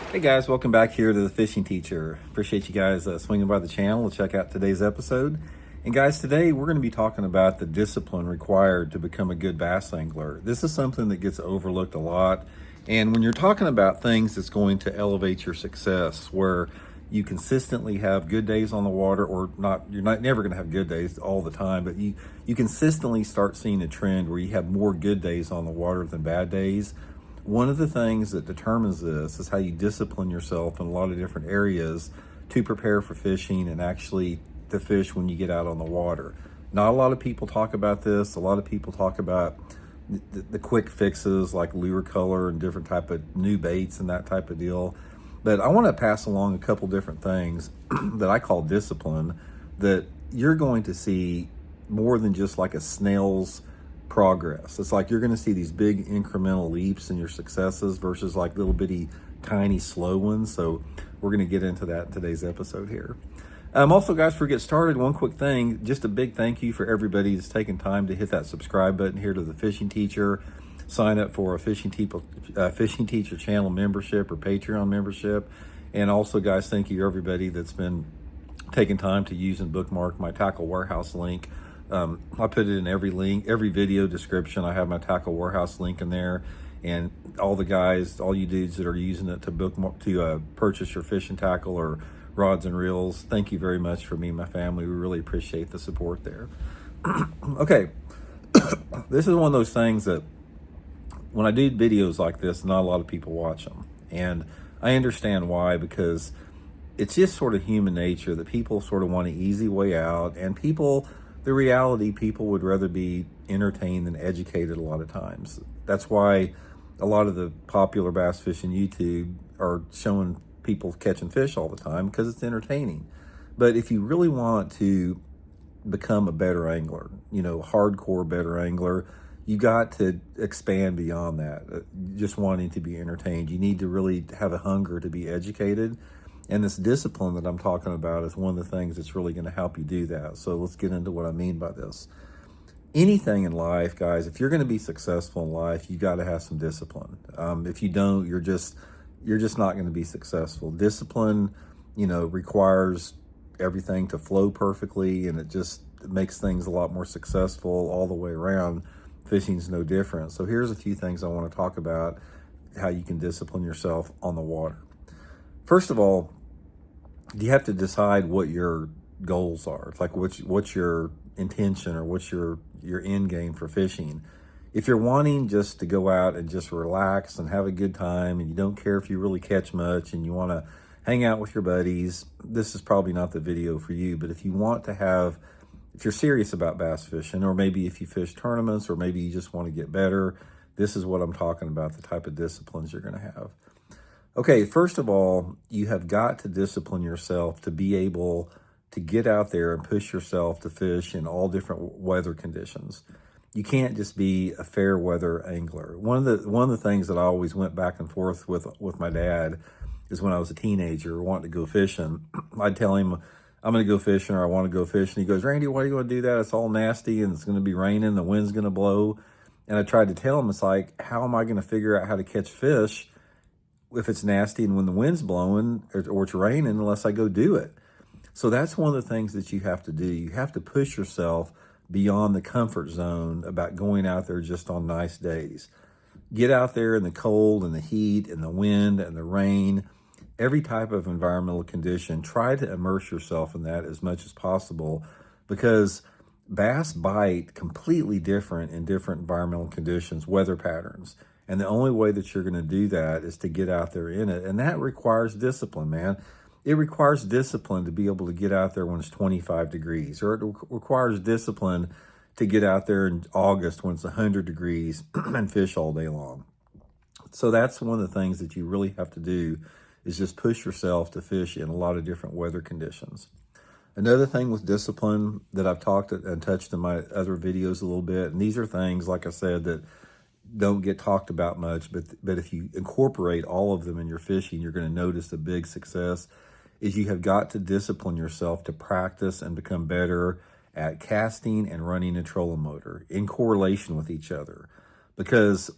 Hey guys, welcome back here to the Fishing Teacher. Appreciate you guys swinging by the channel to check out today's episode. And guys, today we're going to be talking about the discipline required to become a good bass angler. This is something that gets overlooked a lot. And when you're talking about things that's going to elevate your success, where you consistently have good days on the water, or not, you're not never going to have good days all the time, but you consistently start seeing a trend where you have more good days on the water than bad days. One of the things that determines this is how you discipline yourself in a lot of different areas to prepare for fishing and actually to fish when you get out on the water. Not a lot of people talk about this. A lot of people talk about the quick fixes like lure color and different type of new baits and that type of deal. But I want to pass along a couple different things that I call discipline that you're going to see more than just like a snail's progress. It's like you're going to see these big incremental leaps in your successes versus like little bitty tiny slow ones. So we're going to get into that in today's episode here. Also, guys, before we get started, one quick thing, just a big thank you for everybody that's taken time to hit that subscribe button here to the Fishing Teacher. Sign up for a Fishing Teacher channel membership or Patreon membership. And also, guys, thank you everybody that's been taking time to use and bookmark my Tackle Warehouse link. I put it in every video description. I have my Tackle Warehouse link in there, and all the guys, all you dudes that are using it to bookmark to purchase your fishing tackle or rods and reels, thank you very much for me and my family. We really appreciate the support there. Okay, this is one of those things that when I do videos like this, not a lot of people watch them, and I understand why, because it's just sort of human nature that people sort of want an easy way out, and the reality, people would rather be entertained than educated a lot of times. That's why a lot of the popular bass fishing YouTube are showing people catching fish all the time, because it's entertaining. But if you really want to become a better angler, hardcore better angler, you got to expand beyond that. Just wanting to be entertained. You need to really have a hunger to be educated. And this discipline that I'm talking about is one of the things that's really going to help you do that. So let's get into what I mean by this. Anything in life, guys, if you're going to be successful in life, you got to have some discipline. If you don't, you're just not going to be successful. Discipline, requires everything to flow perfectly, and it just makes things a lot more successful all the way around. Fishing's no different. So here's a few things I want to talk about, how you can discipline yourself on the water. First of all, you have to decide what your goals are. It's like what's your intention, or what's your end game for fishing. If you're wanting just to go out and just relax and have a good time, and you don't care if you really catch much, and you want to hang out with your buddies, this is probably not the video for you. But if you're serious about bass fishing, or maybe if you fish tournaments, or maybe you just want to get better, this is what I'm talking about, the type of disciplines you're going to have. Okay, first of all, you have got to discipline yourself to be able to get out there and push yourself to fish in all different weather conditions. You can't just be a fair weather angler. One of the things that I always went back and forth with my dad is when I was a teenager wanting to go fishing. I'd tell him, I'm going to go fishing, or I want to go fishing. He goes, Randy, why do you want to do that? It's all nasty, and it's going to be raining, the wind's going to blow. And I tried to tell him, it's like, how am I going to figure out how to catch fish if it's nasty and when the wind's blowing or it's raining, unless I go do it? So that's one of the things that you have to do. You have to push yourself beyond the comfort zone about going out there just on nice days. Get out there in the cold and the heat and the wind and the rain, every type of environmental condition. Try to immerse yourself in that as much as possible, because bass bite completely different in different environmental conditions, weather patterns. And the only way that you're going to do that is to get out there in it. And that requires discipline, man. It requires discipline to be able to get out there when it's 25 degrees, or it requires discipline to get out there in August when it's 100 degrees and fish all day long. So that's one of the things that you really have to do, is just push yourself to fish in a lot of different weather conditions. Another thing with discipline that I've talked and touched in my other videos a little bit, and these are things, like I said, that don't get talked about much, but if you incorporate all of them in your fishing, you're going to notice a big success, is you have got to discipline yourself to practice and become better at casting and running a trolling motor in correlation with each other. Because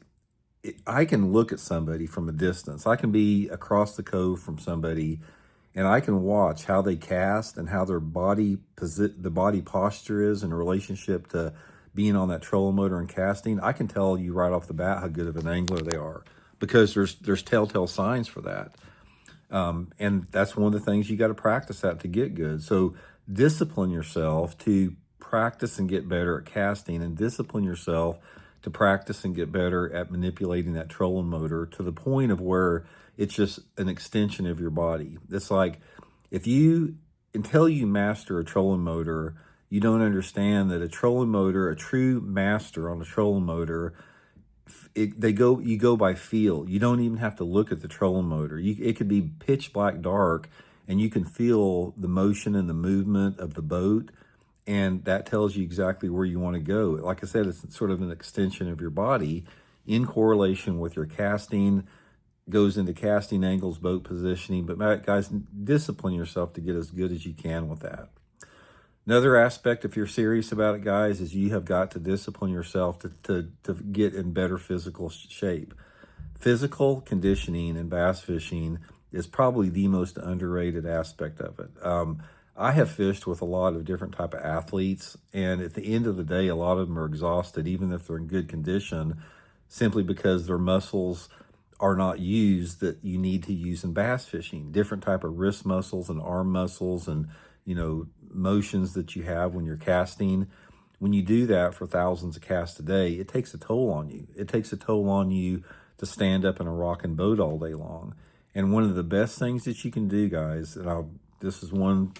I can look at somebody from a distance. I can be across the cove from somebody, and I can watch how they cast and how their the body posture is in relationship to being on that trolling motor and casting. I can tell you right off the bat how good of an angler they are, because there's telltale signs for that. And that's one of the things you got to practice at to get good. So discipline yourself to practice and get better at casting, and discipline yourself to practice and get better at manipulating that trolling motor to the point of where it's just an extension of your body. It's like until you master a trolling motor, you don't understand that a trolling motor, a true master on a trolling motor, you go by feel. You don't even have to look at the trolling motor. It could be pitch black dark, and you can feel the motion and the movement of the boat, and that tells you exactly where you want to go. Like I said, it's sort of an extension of your body in correlation with your casting, goes into casting angles, boat positioning. But guys, discipline yourself to get as good as you can with that. Another aspect, if you're serious about it, guys, is you have got to discipline yourself to get in better physical shape. Physical conditioning in bass fishing is probably the most underrated aspect of it. I have fished with a lot of different type of athletes, and at the end of the day, a lot of them are exhausted, even if they're in good condition, simply because their muscles are not used that you need to use in bass fishing. Different type of wrist muscles and arm muscles and, motions that you have when you're casting. When you do that for thousands of casts a day, it takes a toll on you. It takes a toll on you to stand up in a rocking boat all day long. And one of the best things that you can do, guys, this is one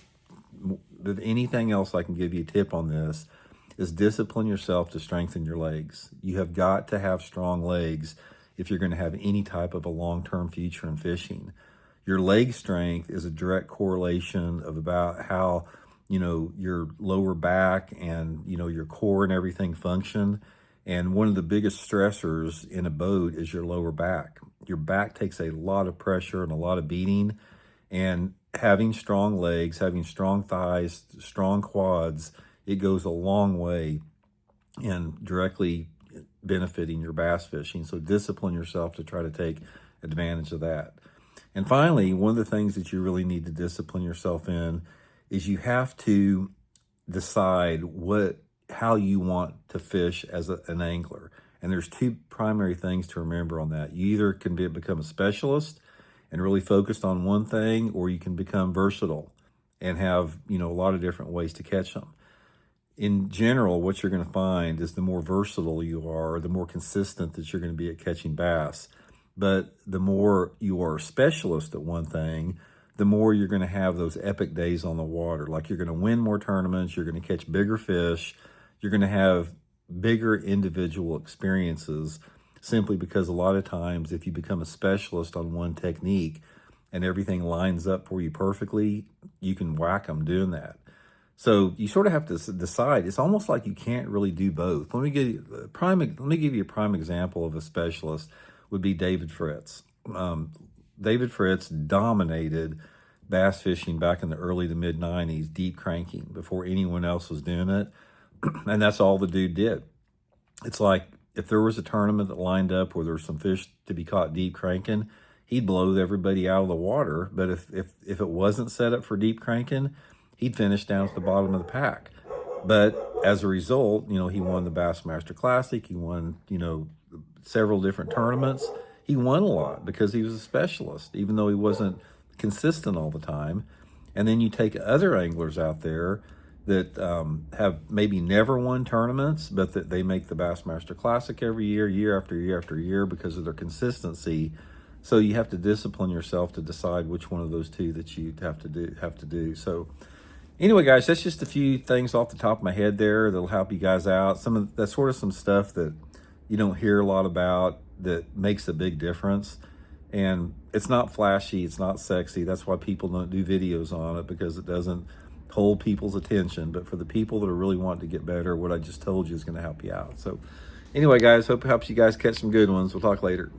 that anything else I can give you a tip on this, is discipline yourself to strengthen your legs. You have got to have strong legs if you're going to have any type of a long-term future in fishing. Your leg strength is a direct correlation of about how, your lower back and, your core and everything function. And one of the biggest stressors in a boat is your lower back. Your back takes a lot of pressure and a lot of beating, and having strong legs, having strong thighs, strong quads, it goes a long way in directly benefiting your bass fishing. So discipline yourself to try to take advantage of that. And finally, one of the things that you really need to discipline yourself in is you have to decide how you want to fish as an angler. And there's two primary things to remember on that. You either can become a specialist and really focused on one thing, or you can become versatile and have, a lot of different ways to catch them. In general, what you're going to find is the more versatile you are, the more consistent that you're going to be at catching bass. But the more you are a specialist at one thing, the more you're going to have those epic days on the water. Like, you're going to win more tournaments, you're going to catch bigger fish, you're going to have bigger individual experiences, simply because a lot of times if you become a specialist on one technique and everything lines up for you perfectly, you can whack them doing that. So you sort of have to decide. It's almost like you can't really do both. Let me give you a prime example of a specialist would be David Fritz. David Fritz dominated bass fishing back in the early to mid 90s, deep cranking, before anyone else was doing it. And that's all the dude did. It's like, if there was a tournament that lined up where there was some fish to be caught deep cranking, he'd blow everybody out of the water. But if it wasn't set up for deep cranking, he'd finish down at the bottom of the pack. But as a result, he won the Bassmaster Classic. He won, several different tournaments. He won a lot because he was a specialist, even though he wasn't consistent all the time. And then you take other anglers out there that have maybe never won tournaments, but that they make the Bassmaster Classic every year, year after year after year, because of their consistency. So you have to discipline yourself to decide which one of those two that you have to do. So anyway, guys, that's just a few things off the top of my head there that'll help you guys out. That's sort of some stuff that you don't hear a lot about that makes a big difference. And it's not flashy, it's not sexy. That's why people don't do videos on it, because it doesn't hold people's attention. But for the people that are really wanting to get better, what I just told you is going to help you out. So anyway, guys, hope it helps you guys catch some good ones. We'll talk later.